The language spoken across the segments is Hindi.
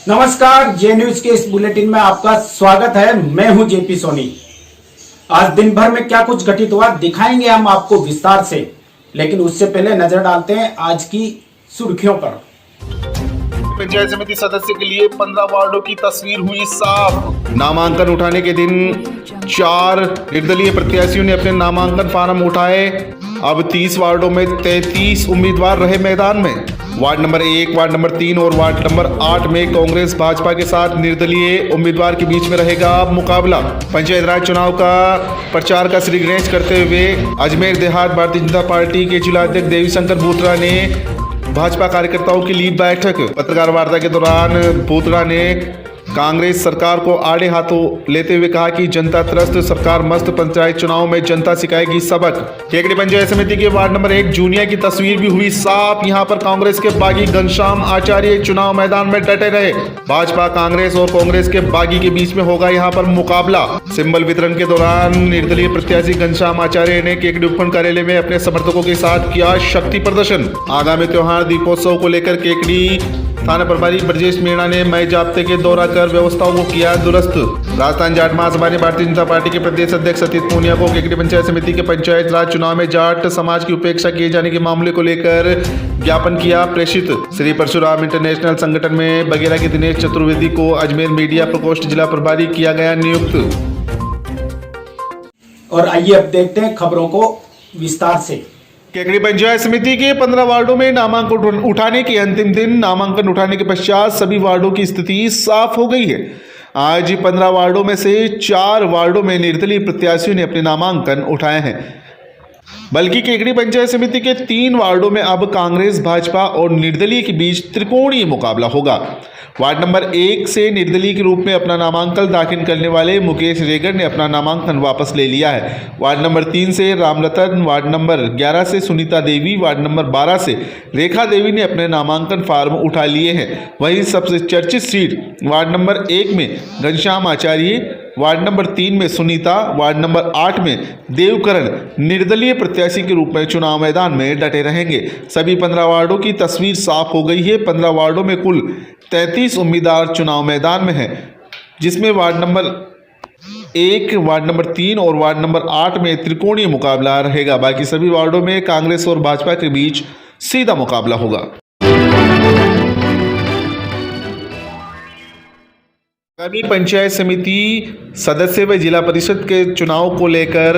नमस्कार, जे न्यूज के इस बुलेटिन में आपका स्वागत है। मैं हूं जेपी सोनी। आज दिन भर में क्या कुछ घटित हुआ दिखाएंगे हम आपको विस्तार से, लेकिन उससे पहले नजर डालते हैं आज की सुर्खियों पर। पंचायत समिति सदस्य के लिए 15 वार्डों की तस्वीर हुई साफ। नामांकन उठाने के दिन 4 निर्दलीय प्रत्याशियों ने अपने नामांकन फार्म उठाए। अब 30 वार्डों में 33 उम्मीदवार रहे मैदान में। वार्ड नंबर 1, वार्ड नंबर 3 और वार्ड नंबर 8 में कांग्रेस भाजपा के साथ निर्दलीय उम्मीदवार के बीच में रहेगा मुकाबला। पंचायत राज चुनाव का प्रचार का श्री गणेश करते हुए अजमेर देहात भारतीय जनता पार्टी के जिलाध्यक्ष देवीशंकर भूतड़ा ने भाजपा कार्यकर्ताओं की ली बैठक। पत्रकार वार्ता के दौरान भूतड़ा ने कांग्रेस सरकार को आड़े हाथों लेते हुए कहा कि जनता त्रस्त सरकार मस्त, पंचायत चुनाव में जनता सिखाएगी सबक। केकड़ी पंचायत समिति के वार्ड नंबर 1 जूनिया की तस्वीर भी हुई साफ। यहां पर कांग्रेस के बागी घनश्याम आचार्य चुनाव मैदान में डटे रहे। भाजपा, कांग्रेस और कांग्रेस के बागी के बीच में होगा यहां पर मुकाबला। सिंबल वितरण के दौरान निर्दलीय प्रत्याशी घनश्याम आचार्य ने केकड़ी उपखंड कार्यालय में अपने समर्थकों के साथ किया शक्ति प्रदर्शन। आगामी त्योहार दीपोत्सव को लेकर केकड़ी थाना प्रभारी ब्रजेश मीणा ने मई जाब्ते के दौरा कर व्यवस्थाओं को किया दुरुस्त। राजस्थान जाट महासभा ने भारतीय जनता पार्टी के प्रदेश अध्यक्ष सतीश पूनिया को केकड़ी पंचायत समिति के पंचायत राज चुनाव में जाट समाज की उपेक्षा किए जाने के मामले को लेकर ज्ञापन किया प्रेषित। श्री परशुराम इंटरनेशनल संगठन में बगेरा के दिनेश चतुर्वेदी को अजमेर मीडिया प्रकोष्ठ जिला प्रभारी किया गया नियुक्त। और आइए अब देखते हैं खबरों को विस्तार से। केकड़ी पंचायत समिति के 15 वार्डों में नामांकन उठाने के अंतिम दिन नामांकन उठाने के पश्चात सभी वार्डों की स्थिति साफ हो गई है। आज 15 वार्डों में से 4 वार्डों में निर्दलीय प्रत्याशियों ने अपने नामांकन उठाए हैं, बल्कि केकड़ी पंचायत समिति के 3 वार्डों में अब कांग्रेस, भाजपा और निर्दलीय के बीच त्रिकोणीय मुकाबला होगा। वार्ड नंबर 1 से निर्दलीय के रूप में अपना नामांकन दाखिल करने वाले मुकेश रेगर ने अपना नामांकन वापस ले लिया है। वार्ड नंबर 3 से रामरतन, वार्ड नंबर 11 से सुनीता देवी, वार्ड नंबर 12 से रेखा देवी ने अपने नामांकन फार्म उठा लिए हैं। वहीं सबसे चर्चित सीट वार्ड नंबर 1 में घनश्याम आचार्य, वार्ड नंबर 3 में सुनीता, वार्ड नंबर 8 में देवकरण निर्दलीय प्रत्याशी के रूप में चुनाव मैदान में डटे रहेंगे। सभी 15 वार्डों की तस्वीर साफ हो गई है। 15 वार्डों में कुल 33 उम्मीदवार चुनाव मैदान में हैं, जिसमें वार्ड नंबर 1, वार्ड नंबर 3 और वार्ड नंबर 8 में त्रिकोणीय मुकाबला रहेगा। बाकी सभी वार्डों में कांग्रेस और भाजपा के बीच सीधा मुकाबला होगा। आगामी पंचायत समिति सदस्य व जिला परिषद के चुनाव को लेकर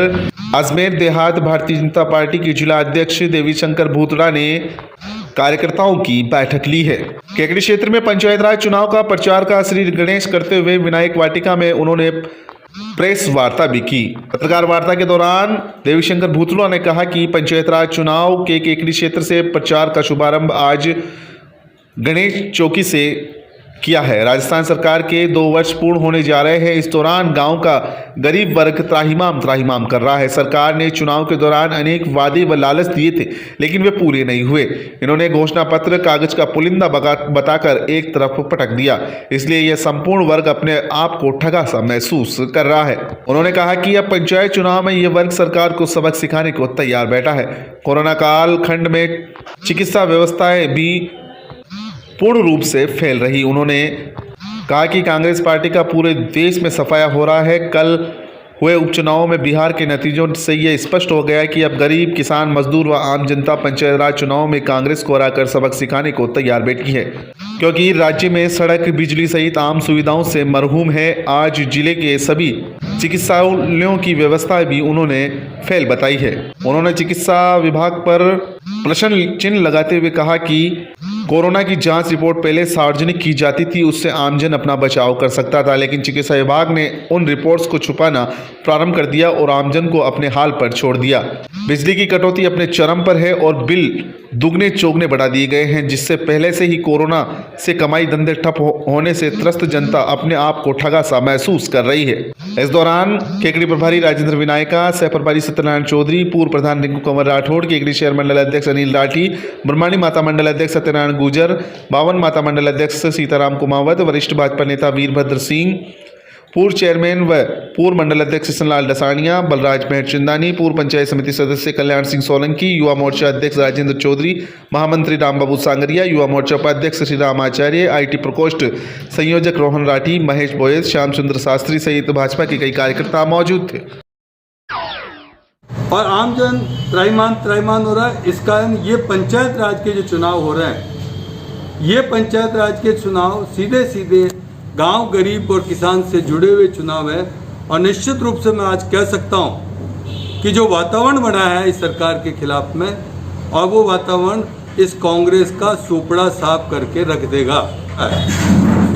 अजमेर देहात भारतीय जनता पार्टी के जिला अध्यक्ष देवीशंकर भूतड़ा ने कार्यकर्ताओं की बैठक ली है। केकड़ी क्षेत्र में पंचायत राज चुनाव का प्रचार का श्री गणेश करते हुए विनायक वाटिका में उन्होंने प्रेस वार्ता भी की। पत्रकार वार्ता के दौरान देवीशंकर भूतड़ा ने कहा कि पंचायत राज चुनाव के केकड़ी क्षेत्र से प्रचार का शुभारंभ आज गणेश चौकी से किया है। राजस्थान सरकार के 2 वर्ष पूर्ण होने जा रहे हैं। इस दौरान गांव का गरीब वर्ग त्राहिमाम कर रहा है। सरकार ने चुनाव के दौरान अनेक वादे व लालच दिए थे, लेकिन वे पूरे नहीं हुए। इन्होंने घोषणा पत्र कागज का पुलिंदा बताकर एक तरफ पटक दिया, इसलिए यह संपूर्ण वर्ग अपने आप को ठगा सा महसूस कर रहा है। उन्होंने कहा कि अब पंचायत चुनाव में यह वर्ग सरकार को सबक सिखाने को तैयार बैठा है। कोरोना काल खंड में चिकित्सा व्यवस्थाएं भी पूर्ण रूप से फैल रही। उन्होंने कहा कि कांग्रेस पार्टी का पूरे देश में सफाया हो रहा है। कल हुए उपचुनावों में बिहार के नतीजों से यह स्पष्ट हो गया कि अब गरीब, किसान, मजदूर व आम जनता पंचायत राज चुनाव में कांग्रेस को हराकर सबक सिखाने को तैयार बैठी है, क्योंकि राज्य में सड़क, बिजली सहित आम सुविधाओं से मरहूम है। आज जिले के सभी चिकित्सालयों की व्यवस्था भी उन्होंने फेल बताई है। उन्होंने चिकित्सा विभाग पर प्रश्न चिन्ह लगाते हुए कहा कि कोरोना की जांच रिपोर्ट पहले सार्वजनिक की जाती थी, उससे आमजन अपना बचाव कर सकता था, लेकिन चिकित्सा विभाग ने उन रिपोर्ट्स को छुपाना प्रारंभ कर दिया और आमजन को अपने हाल पर छोड़ दिया। बिजली की कटौती अपने चरम पर है और बिल दुगने चौगने बढ़ा दिए गए हैं, जिससे पहले से ही कोरोना से कमाई धंधे ठप होने से त्रस्त जनता अपने आप को ठगा सा महसूस कर रही है। इस दौरान केकड़ी प्रभारी राजेंद्र विनायका, सह प्रभारी सत्यनारायण चौधरी, पूर्व प्रधान रिंकू कंवर राठौड़, केकड़ी शहर मंडल अध्यक्ष अनिल राठी, ब्रह्माणी माता मंडल अध्यक्ष सत्यनारायण गुजर, बावन माता मंडल अध्यक्ष सीताराम कुमावत, वरिष्ठ भाजपा नेता वीरभद्र सिंह, पूर्व चेयरमैन व पूर्व मंडल अध्यक्ष किशनलाल डसानिया, बलराज मेहरचंदानी, पूर्व पंचायत समिति सदस्य कल्याण सिंह सोलंकी, युवा मोर्चा अध्यक्ष राजेंद्र चौधरी, महामंत्री रामबाबू सांगरिया, युवा मोर्चा उपाध्यक्ष श्री राम आचार्य, IT प्रकोष्ठ संयोजक रोहन राठी, महेश बोयस, श्याम सुंदर शास्त्री सहित भाजपा के कई कार्यकर्ता मौजूद थे। और आमजन त्रैमान हो रहा है। इस कारण ये पंचायत राज के जो चुनाव हो रहे हैं, ये पंचायत राज के चुनाव सीधे सीधे गांव गरीब और किसान से जुड़े हुए चुनाव है। और निश्चित रूप से मैं आज कह सकता हूं कि जो वातावरण बना है इस सरकार के खिलाफ में, और वो वातावरण इस कांग्रेस का सुपड़ा साफ करके रख देगा।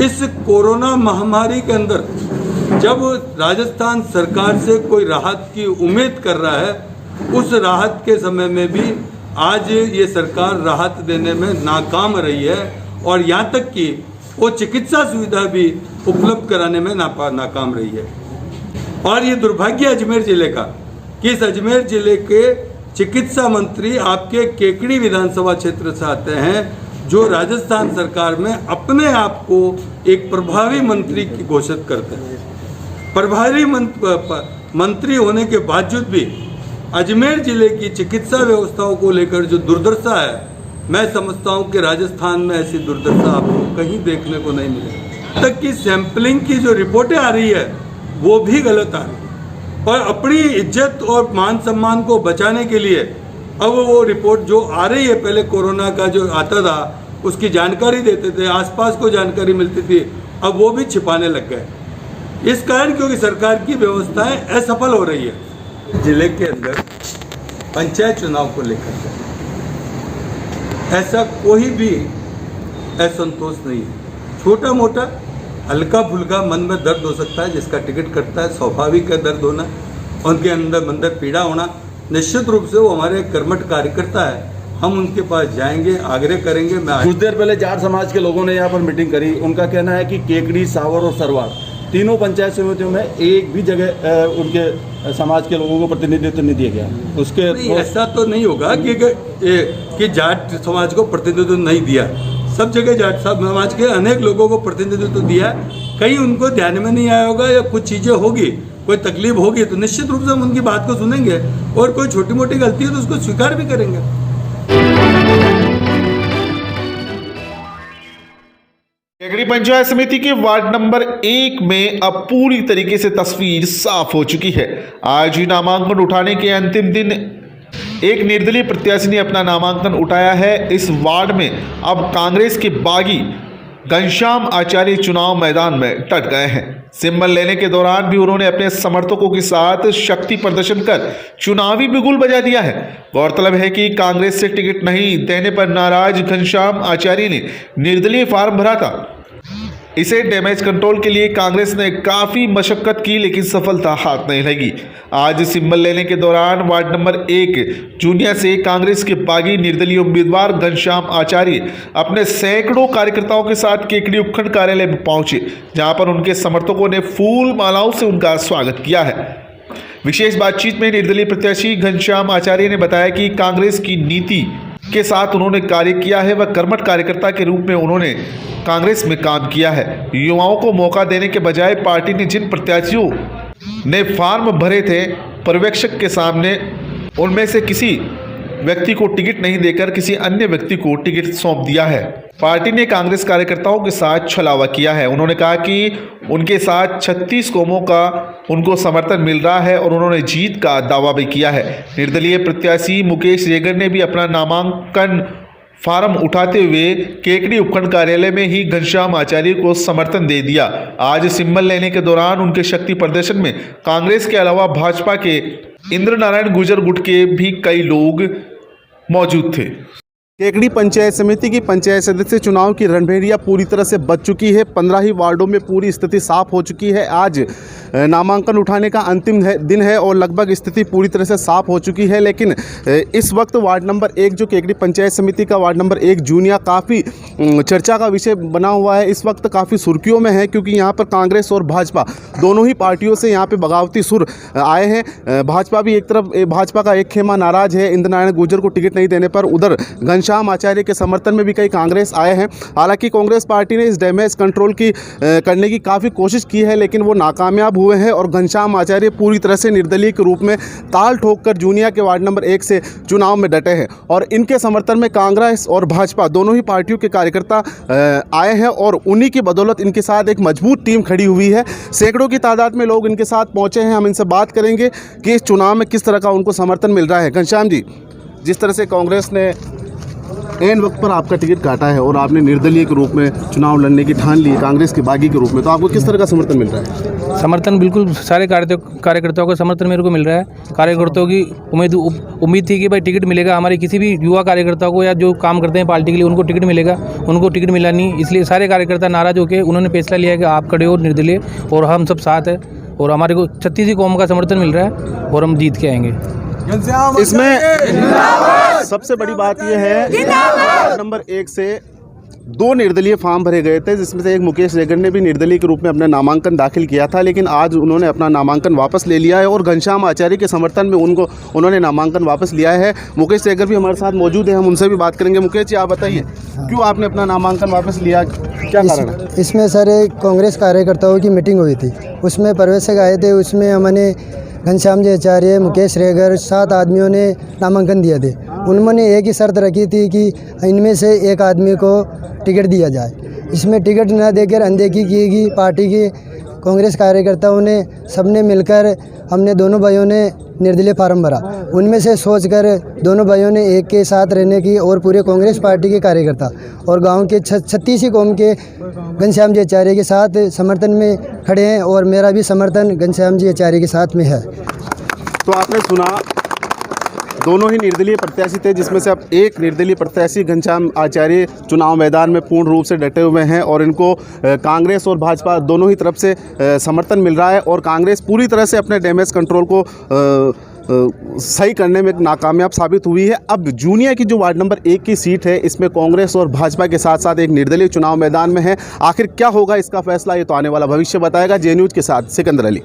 इस कोरोना महामारी के अंदर जब राजस्थान सरकार से कोई राहत की उम्मीद कर रहा है, उस राहत के समय में भी आज ये सरकार राहत देने में नाकाम रही है। और यहाँ तक कि वो चिकित्सा सुविधा भी उपलब्ध कराने में नाकाम रही है। और ये दुर्भाग्य अजमेर जिले का कि इस अजमेर जिले के चिकित्सा मंत्री आपके केकड़ी विधानसभा क्षेत्र से आते हैं, जो राजस्थान सरकार में अपने आप को एक प्रभावी मंत्री की घोषित करते हैं। प्रभारी मंत्री होने के बावजूद भी अजमेर जिले की चिकित्सा व्यवस्थाओं को लेकर जो दुर्दशा है, मैं समझता हूं कि राजस्थान में ऐसी दुर्दशा आपको कहीं देखने को नहीं मिलेगी। तक की सैंपलिंग की जो रिपोर्टें आ रही है वो भी गलत आ रही है। और अपनी इज्जत और मान सम्मान को बचाने के लिए अब वो रिपोर्ट जो आ रही है, पहले कोरोना का जो आता था उसकी जानकारी देते थे, आसपास को जानकारी मिलती थी, अब वो भी छिपाने लग गए। इस कारण क्योंकि सरकार की व्यवस्थाएं असफल हो रही है। जिले के अंदर पंचायत चुनाव को लेकर ऐसा कोई भी असंतोष नहीं है। छोटा मोटा हल्का फुल्का मन में दर्द हो सकता है, जिसका टिकट कटता है, स्वाभाविक है दर्द होना, उनके अंदर पीड़ा होना। निश्चित रूप से वो हमारे कर्मठ कार्यकर्ता है, हम उनके पास जाएंगे, आग्रह करेंगे। मैं कुछ देर पहले जाट समाज के लोगों ने यहाँ पर मीटिंग करी। उनका कहना है कि केकड़ी, सावर और सरवार तीनों पंचायत समितियों में एक भी जगह उनके समाज के लोगों को प्रतिनिधित्व नहीं दिया गया। उसके नहीं, ऐसा तो नहीं होगा कि जाट समाज को प्रतिनिधित्व नहीं दिया। सब जगह जाट समाज के अनेक लोगों को प्रतिनिधित्व दिया। कहीं उनको ध्यान में नहीं आया होगा या कुछ चीज़ें होगी, कोई तकलीफ होगी, तो निश्चित रूप से हम उनकी बात को सुनेंगे और कोई छोटी मोटी गलती है तो उसको स्वीकार भी करेंगे। केकड़ी पंचायत समिति के वार्ड नंबर 1 में अब पूरी तरीके से तस्वीर साफ हो चुकी है। आज ही नामांकन उठाने के अंतिम दिन एक निर्दलीय प्रत्याशी ने अपना नामांकन उठाया है। इस वार्ड में अब कांग्रेस के बागी घनश्याम आचार्य चुनाव मैदान में डट गए हैं। सिंबल लेने के दौरान भी उन्होंने अपने समर्थकों के साथ शक्ति प्रदर्शन कर चुनावी बिगुल बजा दिया है। गौरतलब है कि कांग्रेस से टिकट नहीं देने पर नाराज घनश्याम आचार्य ने निर्दलीय फार्म भरा था। इसे डैमेज कंट्रोल के लिए कांग्रेस ने काफी मशक्कत की, लेकिन सफलता हाथ नहीं लगी। आज सिंबल लेने के दौरान वार्ड नंबर 1 जूनिया से कांग्रेस के बागी निर्दलीय उम्मीदवार घनश्याम आचार्य अपने सैकड़ों कार्यकर्ताओं के साथ केकड़ी उपखंड कार्यालय में पहुंचे, जहां पर उनके समर्थकों ने फूल मालाओं से उनका स्वागत किया है। विशेष बातचीत में निर्दलीय प्रत्याशी घनश्याम आचार्य ने बताया कि कांग्रेस की नीति के साथ उन्होंने कार्य किया है व कर्मठ कार्यकर्ता के रूप में उन्होंने कांग्रेस में काम किया है। युवाओं को मौका देने के बजाय पार्टी ने जिन प्रत्याशियों ने फार्म भरे थे पर्यवेक्षक के सामने, उनमें से किसी व्यक्ति को टिकट नहीं देकर किसी अन्य व्यक्ति को टिकट सौंप दिया है। पार्टी ने कांग्रेस कार्यकर्ताओं के साथ छलावा किया है। उन्होंने कहा कि उनके साथ 36 कौमों का उनको समर्थन मिल रहा है और उन्होंने जीत का दावा भी किया है। निर्दलीय प्रत्याशी मुकेश रेगर ने भी अपना नामांकन फार्म उठाते हुए केकड़ी उपखंड कार्यालय में ही घनश्याम आचार्य को समर्थन दे दिया। आज सिंबल लेने के दौरान उनके शक्ति प्रदर्शन में कांग्रेस के अलावा भाजपा के इंद्र नारायण गुर्जर गुट के भी कई लोग मौजूद थे। केकड़ी पंचायत समिति की पंचायत सदस्य चुनाव की रणभेड़िया पूरी तरह से बच चुकी है। 15 ही वार्डों में पूरी स्थिति साफ हो चुकी है। आज नामांकन उठाने का अंतिम दिन है और लगभग स्थिति पूरी तरह से साफ हो चुकी है। लेकिन इस वक्त वार्ड नंबर 1 जो केकड़ी पंचायत समिति का वार्ड नंबर 1 जूनिया काफ़ी चर्चा का विषय बना हुआ है। इस वक्त काफ़ी सुर्खियों में है, क्योंकि यहाँ पर कांग्रेस और भाजपा दोनों ही पार्टियों से यहाँ पर बगावती सुर आए हैं। भाजपा भी एक तरफ, भाजपा का एक खेमा नाराज है इंद्र नारायण गुर्जर को टिकट नहीं देने पर, उधर घनश्याम घनश्याम आचार्य के समर्थन में भी कई कांग्रेस आए हैं। हालांकि कांग्रेस पार्टी ने इस डैमेज कंट्रोल करने की काफ़ी कोशिश की है, लेकिन वो नाकामयाब हुए हैं और घनश्याम आचार्य पूरी तरह से निर्दलीय के रूप में ताल ठोककर जूनिया के वार्ड नंबर 1 से चुनाव में डटे हैं। और इनके समर्थन में कांग्रेस और भाजपा दोनों ही पार्टियों के कार्यकर्ता आए हैं और उन्हीं की बदौलत इनके साथ एक मजबूत टीम खड़ी हुई है। सैकड़ों की तादाद में लोग इनके साथ पहुंचे हैं। हम इनसे बात करेंगे कि इस चुनाव में किस तरह का उनको समर्थन मिल रहा है। घनश्याम जी, जिस तरह से कांग्रेस ने एन वक्त पर आपका टिकट काटा है और आपने निर्दलीय के रूप में चुनाव लड़ने की ठान ली है कांग्रेस के बागी के रूप में, तो आपको किस तरह का समर्थन मिल रहा है? समर्थन बिल्कुल सारे कार्यकर्ताओं का समर्थन मेरे को मिल रहा है। कार्यकर्ताओं की उम्मीद थी कि भाई टिकट मिलेगा, हमारे किसी भी युवा कार्यकर्ताओं को या जो काम करते हैं पार्टी के लिए उनको टिकट मिलेगा, उनको टिकट मिला नहीं। इसलिए सारे कार्यकर्ता नाराज होकर उन्होंने फैसला लिया कि आप खड़े हो निर्दलीय और हम सब साथ हैं और हमारे को 36 कौम का समर्थन मिल रहा है और हम जीत के आएंगे। इसमें सबसे बड़ी बात यह है वार्ड नंबर 1 से 2 निर्दलीय फॉर्म भरे गए थे, जिसमें से एक मुकेश रेगर ने भी निर्दलीय के रूप में अपना नामांकन दाखिल किया था, लेकिन आज उन्होंने अपना नामांकन वापस ले लिया है और घनश्याम आचार्य के समर्थन में उन्होंने नामांकन वापस लिया है। मुकेश रेगर भी हमारे साथ मौजूद है, हम उनसे भी बात करेंगे। मुकेश जी, आप बताइए क्यों आपने अपना नामांकन वापस लिया, क्या कारण है? इसमें सर एक कांग्रेस कार्यकर्ताओं की मीटिंग हुई थी, उसमें प्रवेशक आए थे, उसमें हमने घनश्याम जी आचार्य, मुकेश रेगर 7 आदमियों ने नामांकन दिए थे। उन्होंने एक ही शर्त रखी थी कि इनमें से एक आदमी को टिकट दिया जाए। इसमें टिकट न देकर अनदेखी की गई। पार्टी के कांग्रेस कार्यकर्ताओं ने सबने मिलकर हमने दोनों भाइयों ने निर्दलीय फार्म भरा। उनमें से सोचकर दोनों भाइयों ने एक के साथ रहने की और पूरे कांग्रेस पार्टी के कार्यकर्ता और गांव के 36 कौम के घनश्याम जी आचार्य के साथ समर्थन में खड़े हैं और मेरा भी समर्थन घनश्याम जी आचार्य के साथ में है। तो आपने सुना, दोनों ही निर्दलीय प्रत्याशी थे, जिसमें से अब एक निर्दलीय प्रत्याशी घनश्याम आचार्य चुनाव मैदान में पूर्ण रूप से डटे हुए हैं और इनको कांग्रेस और भाजपा दोनों ही तरफ से समर्थन मिल रहा है और कांग्रेस पूरी तरह से अपने डैमेज कंट्रोल को सही करने में नाकामयाब साबित हुई है। अब जूनिया की जो वार्ड नंबर 1 की सीट है, इसमें कांग्रेस और भाजपा के साथ साथ एक निर्दलीय चुनाव मैदान में है। आखिर क्या होगा इसका फैसला, ये तो आने वाला भविष्य बताएगा। जे न्यूज़ के साथ सिकंदर अली।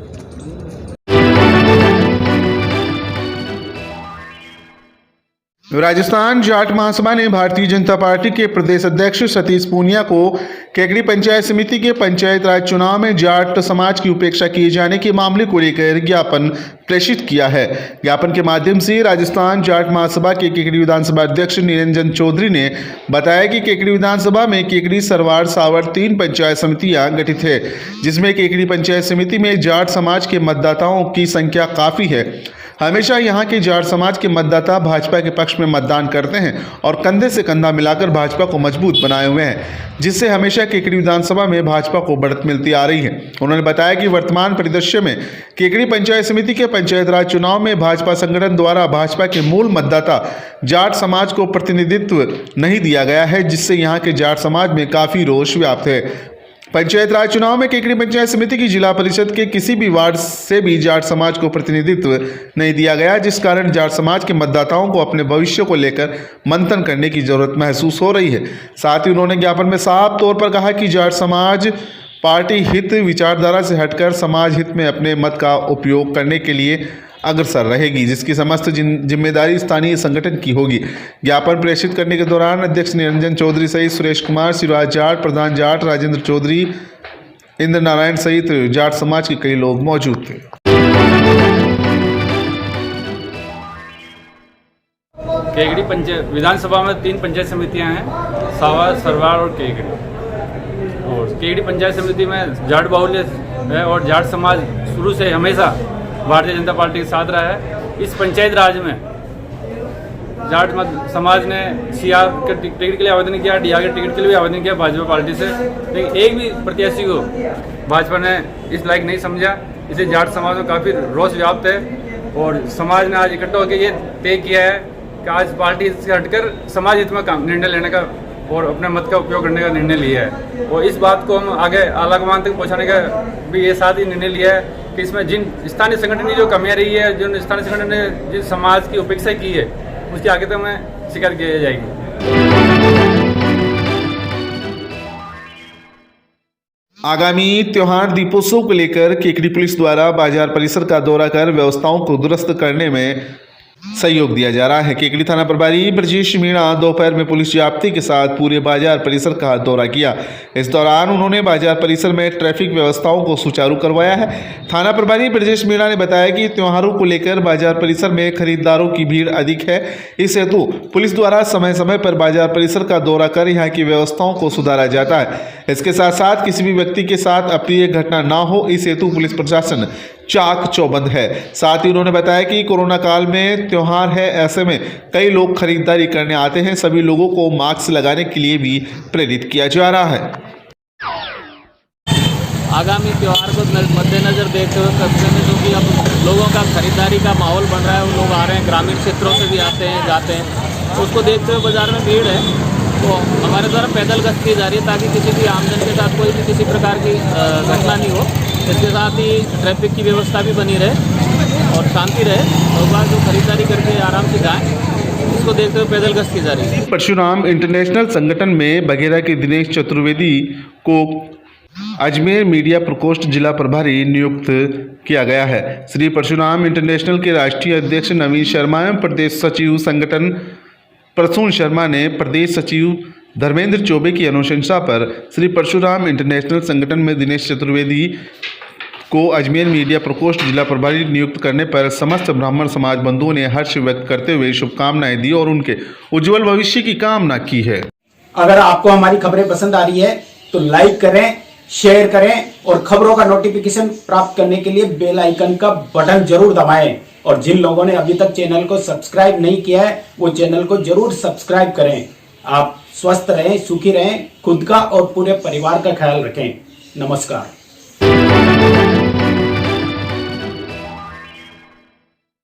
राजस्थान जाट महासभा ने भारतीय जनता पार्टी के प्रदेश अध्यक्ष सतीश पूनिया को केकड़ी पंचायत समिति के पंचायत राज चुनाव में जाट समाज की उपेक्षा किए जाने के मामले को लेकर ज्ञापन प्रेषित किया है। ज्ञापन के माध्यम से राजस्थान जाट महासभा के केकड़ी विधानसभा अध्यक्ष निरंजन चौधरी ने बताया कि केकड़ी विधानसभा में केकड़ी, सरवाड़, सावर 3 पंचायत समितियां गठित है, जिसमें केकड़ी पंचायत समिति में जाट समाज के मतदाताओं की संख्या काफ़ी है। हमेशा यहाँ के जाट समाज के मतदाता भाजपा के पक्ष में मतदान करते हैं और कंधे से कंधा मिलाकर भाजपा को मजबूत बनाए हुए हैं, जिससे हमेशा केकड़ी विधानसभा में भाजपा को बढ़त मिलती आ रही है। उन्होंने बताया कि वर्तमान परिदृश्य में केकड़ी पंचायत समिति के पंचायत राज चुनाव में भाजपा संगठन द्वारा भाजपा के मूल मतदाता जाट समाज को प्रतिनिधित्व नहीं दिया गया है, जिससे यहाँ के जाट समाज में काफ़ी रोष व्याप्त है। पंचायत राज चुनाव में केकड़ी पंचायत समिति की जिला परिषद के किसी भी वार्ड से भी जाट समाज को प्रतिनिधित्व नहीं दिया गया, जिस कारण जाट समाज के मतदाताओं को अपने भविष्य को लेकर मंथन करने की जरूरत महसूस हो रही है। साथ ही उन्होंने ज्ञापन में साफ तौर पर कहा कि जाट समाज पार्टी हित विचारधारा से हटकर समाज हित में अपने मत का उपयोग करने के लिए अग्रसर रहेगी, जिसकी समस्त जिम्मेदारी स्थानीय संगठन की होगी। ज्ञापन प्रेषित करने के दौरान अध्यक्ष निरंजन चौधरी सहित सुरेश कुमार, शिवराज जाट, प्रधान जाट, राजेंद्र चौधरी, इंद्र नारायण सहित जाट समाज के कई लोग मौजूद थे। केकड़ी पंचायत विधानसभा में 3 पंचायत समितियां हैं, सावर, सरवाड़ और केकड़ी। और केकड़ी पंचायत समिति में जाट बाहुल्य है और जाट समाज शुरू से हमेशा भारतीय जनता पार्टी के साथ रहा है। इस पंचायत राज में जाट समाज ने सीआर के टिकट के लिए आवेदन किया, डीआर के टिकट के लिए भी आवेदन किया भाजपा पार्टी से, लेकिन एक भी प्रत्याशी को भाजपा ने इस लायक नहीं समझा। इसलिए जाट समाज में काफ़ी रोष व्याप्त है और समाज ने आज इकट्ठा होकर ये तय किया है कि आज पार्टी से हटकर समाज हित में निर्णय लेने का और अपने मत का उपयोग करने का निर्णय लिया है। और इस बात को हम आगे आलाकमान तक पहुँचाने का भी ये साथ ही निर्णय लिया है कि इसमें जिन स्थानीय संगठन की जो कमियां रही है, जिन स्थानीय संगठन ने जिस समाज की उपेक्षा की है, उसकी आगे तक में स्वीकार किया जाएगी। आगामी त्योहार दीपोत्सव को लेकर केकड़ी पुलिस द्वारा बाजार परिसर का दौरा कर व्यवस्थाओं को दुरुस्त करने में सहयोग दिया जा रहा है। केकड़ी थाना प्रभारी ब्रजेश मीणा दोपहर में पुलिस जाब्ते के साथ पूरे बाजार परिसर का दौरा किया। इस दौरान उन्होंने बाजार परिसर में ट्रैफिक व्यवस्थाओं को सुचारू करवाया है। थाना प्रभारी ब्रजेश मीणा ने बताया कि त्योहारों को लेकर बाजार परिसर में खरीदारों की भीड़ अधिक है। इस हेतु पुलिस द्वारा समय समय पर बाजार परिसर का दौरा कर यहाँ की व्यवस्थाओं को सुधारा जाता है। इसके साथ साथ किसी भी व्यक्ति के साथ अप्रिय घटना न हो, इस हेतु पुलिस प्रशासन चाक चौबंद है। साथ ही उन्होंने बताया कि कोरोना काल में त्योहार है, ऐसे में कई लोग खरीदारी करने आते हैं। सभी लोगों को मास्क लगाने के लिए भी प्रेरित किया जा रहा है। आगामी त्यौहार को मद्देनजर देखते हुए कस्बे में जो कि अब लोगों का खरीदारी का माहौल बन रहा है, वो लोग आ रहे हैं, ग्रामीण क्षेत्रों से भी आते हैं जाते हैं, उसको देखते हुए बाज़ार में भीड़ है। तो हमारे द्वारा पैदल गश्त की जा रही है ताकि किसी भी आमजन के साथ कोई भी किसी प्रकार की घटना नहीं हो। इसके साथ ही ट्रैफिक की व्यवस्था भी बनी रहे और शांति रहे। लोग बाग जो खरीदारी करके आराम से जाएँ, इसको देखते हुए पैदल गश्त की जा रही है। परशुराम इंटरनेशनल संगठन में बघेरा के दिनेश चतुर्वेदी को अजमेर मीडिया प्रकोष्ठ जिला प्रभारी नियुक्त किया गया है। श्री परशुराम इंटरनेशनल के राष्ट्रीय अध्यक्ष नवीन शर्मा एवं प्रदेश सचिव संगठन प्रसून शर्मा ने प्रदेश सचिव धर्मेंद्र चौबे की अनुशंसा पर श्री परशुराम इंटरनेशनल संगठन में दिनेश चतुर्वेदी को अजमेर मीडिया प्रकोष्ठ जिला प्रभारी नियुक्त करने पर समस्त ब्राह्मण समाज बंधुओं ने हर्ष व्यक्त करते हुए शुभकामनाएं दी और उनके उज्जवल भविष्य की कामना की है। अगर आपको हमारी खबरें पसंद आ रही है तो लाइक करें, शेयर करें और खबरों का नोटिफिकेशन प्राप्त करने के लिए बेल आइकन का बटन जरूर दबाएं। और जिन लोगों ने अभी तक चैनल को सब्सक्राइब नहीं किया है, वो चैनल को जरूर सब्सक्राइब करें। आप स्वस्थ रहें, सुखी रहें, खुद का और पूरे परिवार का ख्याल रखें। नमस्कार।